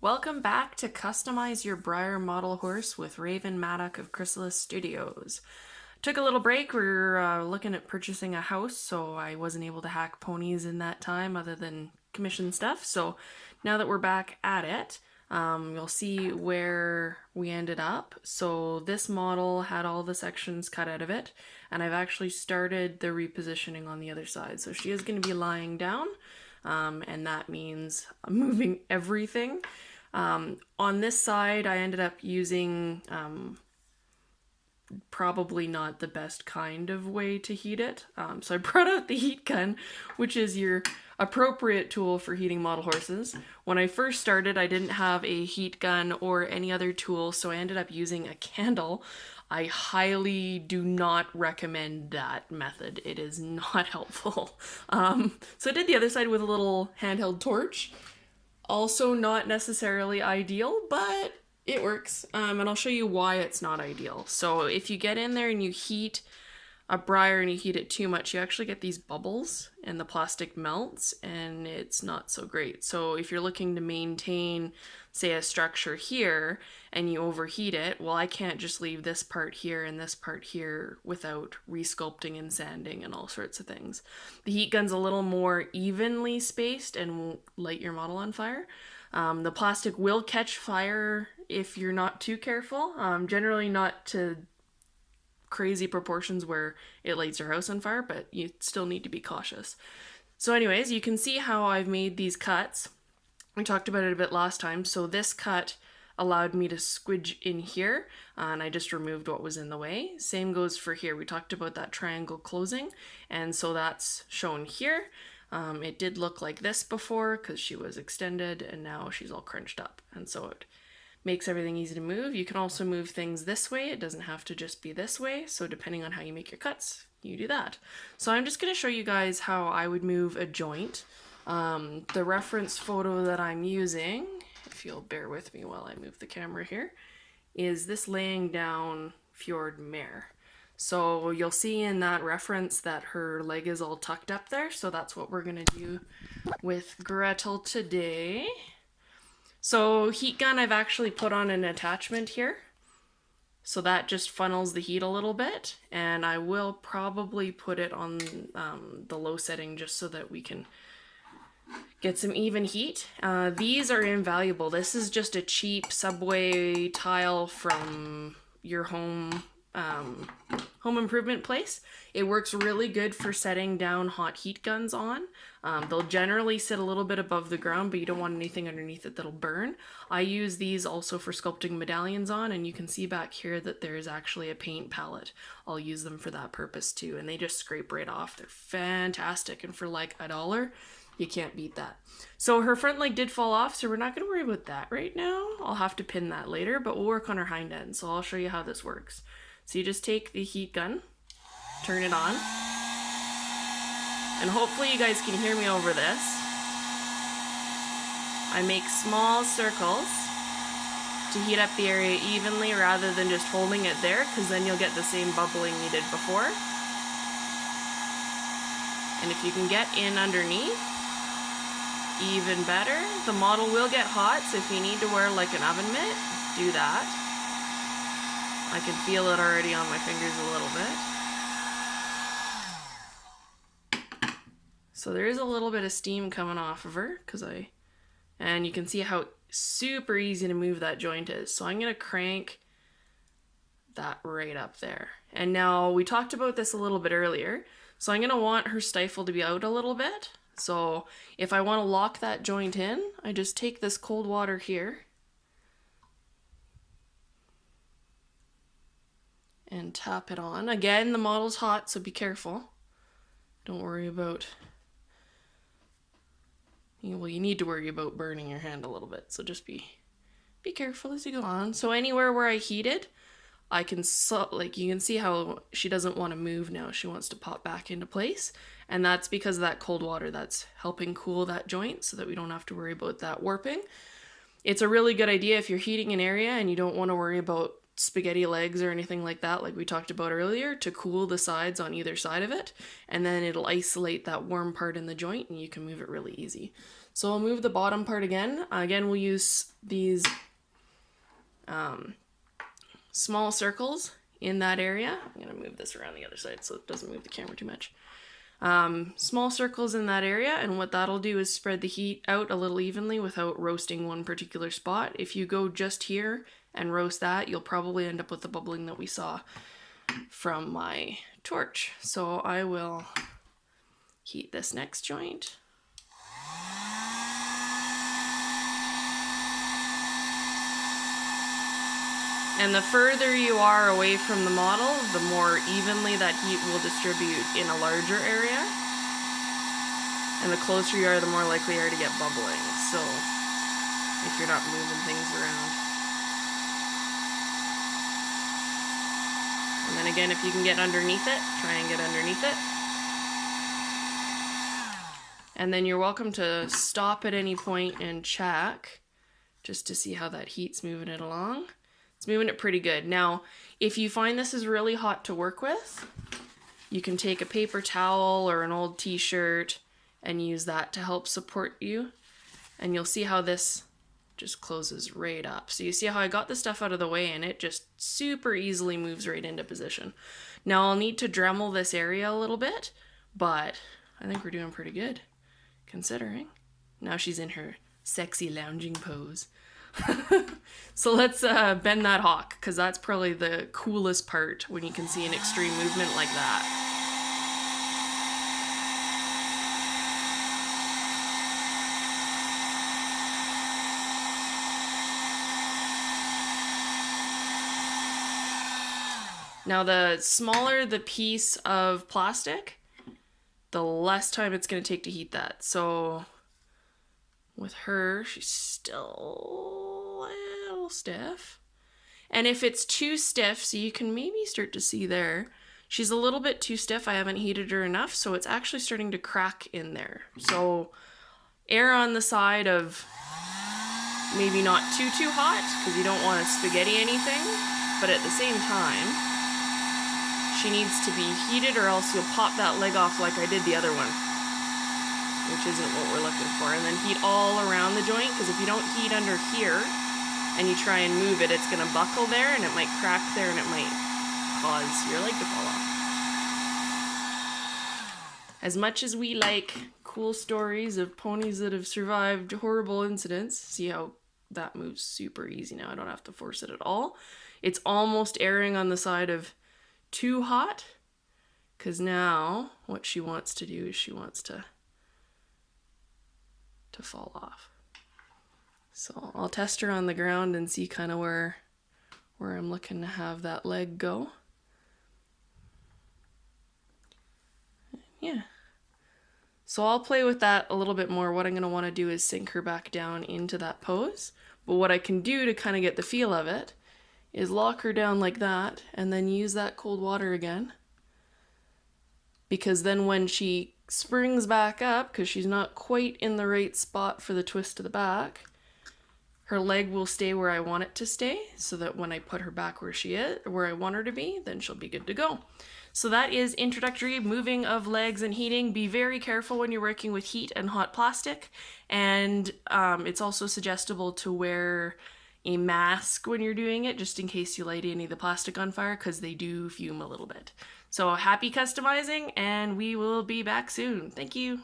Welcome back to Customize Your Breyer Model Horse with Raven Maddock of Chrysalis Studios. Took a little break. We were looking at purchasing a house, so I wasn't able to hack ponies in that time other than commission stuff. So now that we're back at it, you'll see where we ended up. So this model had all the sections cut out of it, and I've actually started the repositioning on the other side. So she is going to be lying down, and that means moving everything. On this side, I ended up using probably not the best kind of way to heat it. So I brought out the heat gun, which is your appropriate tool for heating model horses. When I first started, I didn't have a heat gun or any other tool, so I ended up using a candle. I highly do not recommend that method. It is not helpful. So I did the other side with a little handheld torch. Also not necessarily ideal, but it works. And I'll show you why it's not ideal. So if you get in there and you heat a Breyer and you heat it too much, you actually get these bubbles and the plastic melts and it's not so great. So if you're looking to maintain, say, a structure here and you overheat it, well, I can't just leave this part here and this part here without resculpting and sanding and all sorts of things. The heat gun's a little more evenly spaced and won't light your model on fire. The plastic will catch fire if you're not too careful. Generally not to crazy proportions where it lights your house on fire, but you still need to be cautious. So anyways, you can see how I've made these cuts. We talked about it a bit last time. So this cut allowed me to squidge in here, and I just removed what was in the way. Same goes for here. We talked about that triangle closing, and so that's shown here. It did look like this before because she was extended, and now she's all crunched up, and so it makes everything easy to move. You can also move things this way. It doesn't have to just be this way. So depending on how you make your cuts, you do that. So I'm just going to show you guys how I would move a joint. The reference photo that I'm using, if you'll bear with me while I move the camera here, is this laying down fjord mare. So you'll see in that reference that her leg is all tucked up there. So that's what we're going to do with Gretel today. So heat gun, I've actually put on an attachment here. So that just funnels the heat a little bit. And I will probably put it on the low setting just so that we can get some even heat. These are invaluable. This is just a cheap Subway tile from your home improvement place. It works really good for setting down hot heat guns on. They'll generally sit a little bit above the ground, but you don't want anything underneath it that'll burn. I use these also for sculpting medallions on, and you can see back here that there's actually a paint palette. I'll use them for that purpose too, and they just scrape right off. They're fantastic, and for like $1, you can't beat that. So her front leg did fall off, so we're not going to worry about that right now. I'll have to pin that later, but we'll work on her hind end, so I'll show you how this works. So you just take the heat gun, turn it on, and hopefully you guys can hear me over this. I make small circles to heat up the area evenly rather than just holding it there, because then you'll get the same bubbling you did before. And if you can get in underneath, even better. The model will get hot, so if you need to wear like an oven mitt, do that. I can feel it already on my fingers a little bit. So there is a little bit of steam coming off of her, and you can see how super easy to move that joint is. So I'm going to crank that right up there. And now we talked about this a little bit earlier. So I'm going to want her stifle to be out a little bit. So if I want to lock that joint in, I just take this cold water here and tap it on. Again, the model's hot, so be careful. Don't worry about, well, you need to worry about burning your hand a little bit, so just be careful as you go on. So anywhere where I heated, I can, like you can see how she doesn't want to move now. She wants to pop back into place. And that's because of that cold water that's helping cool that joint so that we don't have to worry about that warping. It's a really good idea if you're heating an area and you don't want to worry about spaghetti legs or anything like that, like we talked about earlier, to cool the sides on either side of it, and then it'll isolate that warm part in the joint and you can move it really easy. So I'll move the bottom part again. Again, we'll use these small circles in that area. I'm gonna move this around the other side so it doesn't move the camera too much. Small circles in that area, and what that'll do is spread the heat out a little evenly without roasting one particular spot. If you go just here and roast that, you'll probably end up with the bubbling that we saw from my torch. So I will heat this next joint. And the further you are away from the model, the more evenly that heat will distribute in a larger area. And the closer you are, the more likely you are to get bubbling. So, if you're not moving things around. And then again, if you can get underneath it, try and get underneath it. And then you're welcome to stop at any point and check, just to see how that heat's moving it along. It's moving it pretty good. Now, if you find this is really hot to work with, you can take a paper towel or an old t-shirt and use that to help support you. And you'll see how this just closes right up. So you see how I got the stuff out of the way and it just super easily moves right into position. Now I'll need to Dremel this area a little bit, but I think we're doing pretty good considering. Now she's in her sexy lounging pose. So let's bend that hawk, because that's probably the coolest part when you can see an extreme movement like that. Now the smaller the piece of plastic, the less time it's going to take to heat that. So with her, she's still a little stiff. And if it's too stiff, so you can maybe start to see there, she's a little bit too stiff. I haven't heated her enough, so it's actually starting to crack in there. So err on the side of maybe not too hot, because you don't want to spaghetti anything, but at the same time, she needs to be heated or else you'll pop that leg off like I did the other one, which isn't what we're looking for. And then heat all around the joint, because if you don't heat under here and you try and move it, it's going to buckle there and it might crack there and it might cause your leg to fall off. As much as we like cool stories of ponies that have survived horrible incidents, see how that moves super easy now. I don't have to force it at all. It's almost erring on the side of too hot, because now what she wants to do is she wants to fall off. So I'll test her on the ground and see kind of where I'm looking to have that leg go. Yeah. So I'll play with that a little bit more. What I'm going to want to do is sink her back down into that pose. But what I can do to kind of get the feel of it is lock her down like that and then use that cold water again. Because then when she springs back up, because she's not quite in the right spot for the twist to the back, her leg will stay where I want it to stay, so that when I put her back where she is, where I want her to be, then she'll be good to go. So that is introductory moving of legs and heating. Be very careful when you're working with heat and hot plastic. And it's also suggestible to wear a mask when you're doing it, just in case you light any of the plastic on fire, because they do fume a little bit. So happy customizing, and we will be back soon. Thank you.